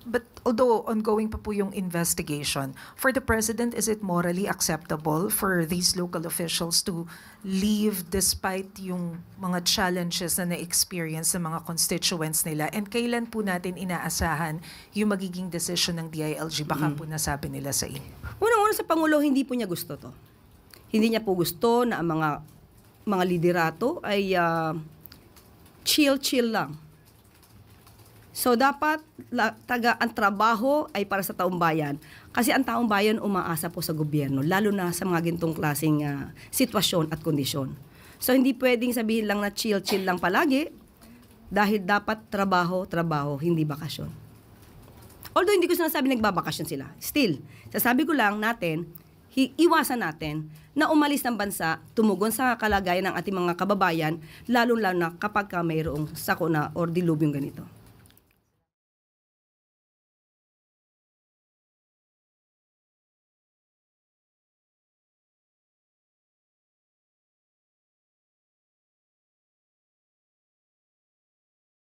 But although ongoing pa po yung investigation, for the President, is it morally acceptable for these local officials to leave despite yung mga challenges na na-experience ng mga constituents nila? And kailan po natin inaasahan yung magiging decision ng DILG? Baka po nasabi nila sa inyo. Unang-una sa Pangulo, hindi po niya gusto to. Hindi niya po gusto na ang mga liderato ay chill lang. So dapat ang trabaho ay para sa taong bayan. Kasi ang taong bayan umaasa po sa gobyerno, lalo na sa mga gintong klaseng sitwasyon at kondisyon. So hindi pwedeng sabihin lang na chill lang palagi, dahil dapat trabaho, hindi bakasyon. Although hindi ko sinasabi nagbabakasyon sila. Still, sasabi ko lang natin, iwasan natin na umalis ng bansa, tumugon sa kalagayan ng ating mga kababayan, lalo na kapag mayroong sakuna or dilubyong ganito.